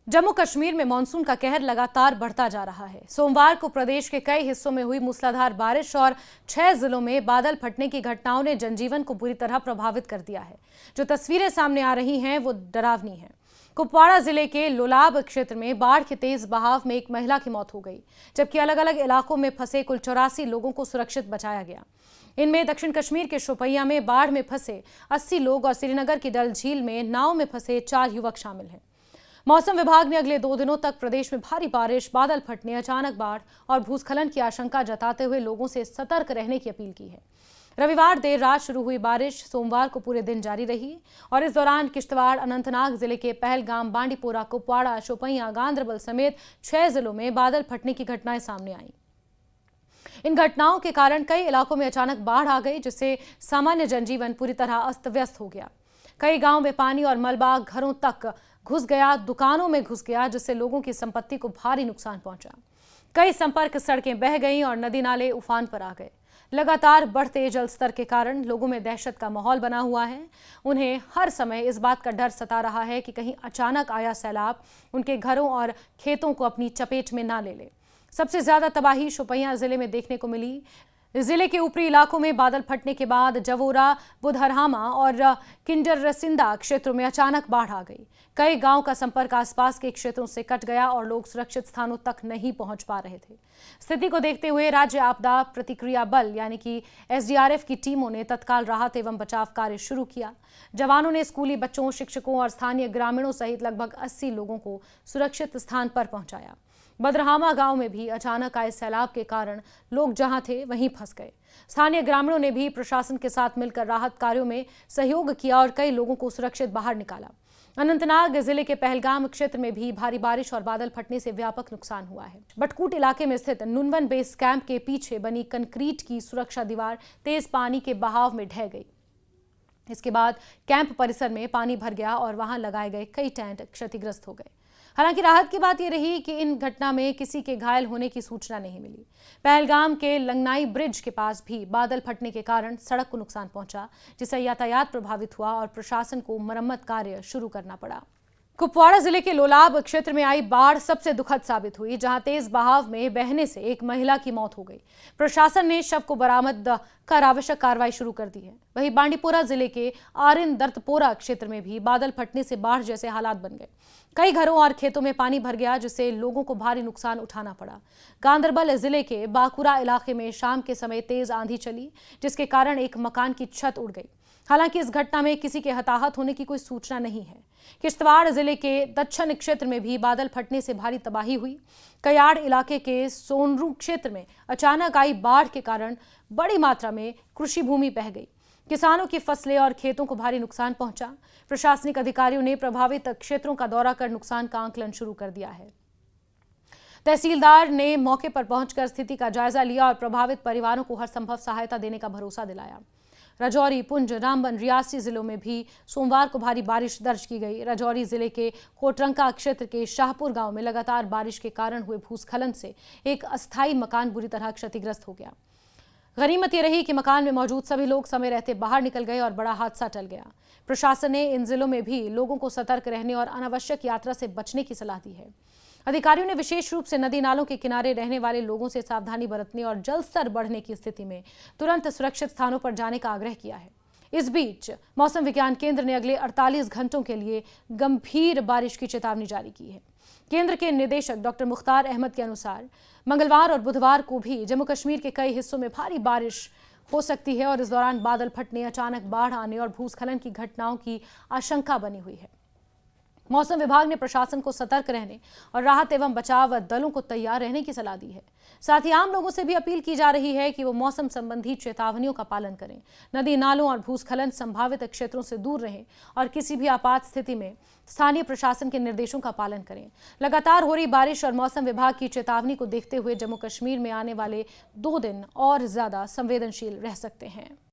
जम्मू कश्मीर में मानसून का कहर लगातार बढ़ता जा रहा है। सोमवार को प्रदेश के कई हिस्सों में हुई मूसलाधार बारिश और 6 जिलों में बादल फटने की घटनाओं ने जनजीवन को बुरी तरह प्रभावित कर दिया है। जो तस्वीरें सामने आ रही हैं वो डरावनी हैं। कुपवाड़ा जिले के लोलाब क्षेत्र में बाढ़ के तेज बहाव में एक महिला की मौत हो गई, जबकि अलग अलग इलाकों में फंसे कुल 84 लोगों को सुरक्षित बचाया गया। इनमें दक्षिण कश्मीर के शोपियां में बाढ़ में फंसे 80 लोग और श्रीनगर की डल झील में नाव में फंसे 4 युवक शामिल हैं। मौसम विभाग ने अगले 2 दिनों तक प्रदेश में भारी बारिश, बादल फटने, अचानक बाढ़ और भूस्खलन की आशंका जताते हुए लोगों से सतर्क रहने की अपील की है। रविवार देर रात शुरू हुई बारिश सोमवार को पूरे दिन जारी रही और इस दौरान किश्तवाड़, अनंतनाग जिले के पहलगाम, बांडीपोरा, कुपवाड़ा, शोपियां, गांदरबल समेत 6 जिलों में बादल फटने की घटनाएं सामने आईं। इन घटनाओं के कारण कई इलाकों में अचानक बाढ़ आ गई, जिससे सामान्य जनजीवन पूरी तरह अस्त व्यस्त हो गया। कई गांवों में पानी और मलबा घरों तक घुस गया, दुकानों में घुस गया, जिससे लोगों की संपत्ति को भारी नुकसान पहुंचा। कई संपर्क सड़कें बह गईं और नदी नाले उफान पर आ गए। लगातार बढ़ते जल स्तर के कारण लोगों में दहशत का माहौल बना हुआ है। उन्हें हर समय इस बात का डर सता रहा है कि कहीं अचानक आया सैलाब उनके घरों और खेतों को अपनी चपेट में ना ले ले। सबसे ज्यादा तबाही शोपियां जिले में देखने को मिली। जिले के ऊपरी इलाकों में बादल फटने के बाद जवोरा, बुधरहामा और किंजरसिंदा क्षेत्रों में अचानक बाढ़ आ गई। कई गांव का संपर्क आसपास के क्षेत्रों से कट गया और लोग सुरक्षित स्थानों तक नहीं पहुंच पा रहे थे। स्थिति को देखते हुए राज्य आपदा प्रतिक्रिया बल यानी कि एसडीआरएफ की टीमों ने तत्काल राहत एवं बचाव कार्य शुरू किया। जवानों ने स्कूली बच्चों, शिक्षकों और स्थानीय ग्रामीणों सहित लगभग 80 लोगों को सुरक्षित स्थान पर पहुंचाया। बदरहामा गांव में भी अचानक आए सैलाब के कारण लोग जहां थे वहीं फंस गए। स्थानीय ग्रामीणों ने भी प्रशासन के साथ मिलकर राहत कार्यों में सहयोग किया और कई लोगों को सुरक्षित बाहर निकाला। अनंतनाग जिले के पहलगाम क्षेत्र में भी भारी बारिश और बादल फटने से व्यापक नुकसान हुआ है। बटकूट इलाके में स्थित नुनवन बेस कैंप के पीछे बनी कंक्रीट की सुरक्षा दीवार तेज पानी के बहाव में ढह गई। इसके बाद कैंप परिसर में पानी भर गया और वहां लगाए गए कई टेंट क्षतिग्रस्त हो गए। हालांकि राहत की बात यह रही कि इन घटना में किसी के घायल होने की सूचना नहीं मिली। पहलगाम के लंगनाई ब्रिज के पास भी बादल फटने के कारण सड़क को नुकसान पहुंचा, जिससे यातायात प्रभावित हुआ और प्रशासन को मरम्मत कार्य शुरू करना पड़ा। कुपवाड़ा जिले के लोलाब क्षेत्र में आई बाढ़ सबसे दुखद साबित हुई, जहां तेज बहाव में बहने से एक महिला की मौत हो गई। प्रशासन ने शव को बरामद कर आवश्यक कार्रवाई शुरू कर दी है। वहीं बांडीपोरा जिले के आरिन दर्तपोरा क्षेत्र में भी बादल फटने से बाढ़ जैसे हालात बन गए। कई घरों और खेतों में पानी भर गया, जिससे लोगों को भारी नुकसान उठाना पड़ा। गांदरबल जिले के बाकुरा इलाके में शाम के समय तेज आंधी चली, जिसके कारण एक मकान की छत उड़ गई। हालांकि इस घटना में किसी के हताहत होने की कोई सूचना नहीं है। किश्तवाड़ जिले के दक्षिण क्षेत्र में भी बादल फटने से भारी तबाही हुई। कयाड़ इलाके के सोनरू क्षेत्र में अचानक आई बाढ़ के कारण बड़ी मात्रा में कृषि भूमि बह गई। किसानों की फसलें और खेतों को भारी नुकसान पहुंचा। प्रशासनिक अधिकारियों ने प्रभावित क्षेत्रों का दौरा कर नुकसान का आंकलन शुरू कर दिया है। तहसीलदार ने मौके पर पहुंचकर स्थिति का जायजा लिया और प्रभावित परिवारों को हर संभव सहायता देने का भरोसा दिलाया। राजौरी, पुंछ, रामबन, रियासी जिलों में भी सोमवार को भारी बारिश दर्ज की गई। राजौरी जिले के कोटरंका क्षेत्र के शाहपुर गांव में लगातार बारिश के कारण हुए भूस्खलन से एक अस्थायी मकान बुरी तरह क्षतिग्रस्त हो गया। गनीमत यह रही कि मकान में मौजूद सभी लोग समय रहते बाहर निकल गए और बड़ा हादसा टल गया। प्रशासन ने इन जिलों में भी लोगों को सतर्क रहने और अनावश्यक यात्रा से बचने की सलाह दी है। अधिकारियों ने विशेष रूप से नदी नालों के किनारे रहने वाले लोगों से सावधानी बरतने और जल स्तर बढ़ने की स्थिति में तुरंत सुरक्षित स्थानों पर जाने का आग्रह किया है। इस बीच मौसम विज्ञान केंद्र ने अगले 48 घंटों के लिए गंभीर बारिश की चेतावनी जारी की है। केंद्र के निदेशक डॉक्टर मुख्तार अहमद के अनुसार मंगलवार और बुधवार को भी जम्मू कश्मीर के कई हिस्सों में भारी बारिश हो सकती है और इस दौरान बादल फटने, अचानक बाढ़ आने और भूस्खलन की घटनाओं की आशंका बनी हुई है। मौसम विभाग ने प्रशासन को सतर्क रहने और राहत एवं बचाव दलों को तैयार रहने की सलाह दी है। साथ ही आम लोगों से भी अपील की जा रही है कि वो मौसम संबंधी चेतावनियों का पालन करें, नदी नालों और भूस्खलन संभावित क्षेत्रों से दूर रहें और किसी भी आपात स्थिति में स्थानीय प्रशासन के निर्देशों का पालन करें। लगातार हो रही बारिश और मौसम विभाग की चेतावनी को देखते हुए जम्मू कश्मीर में आने वाले 2 दिन और ज्यादा संवेदनशील रह सकते हैं।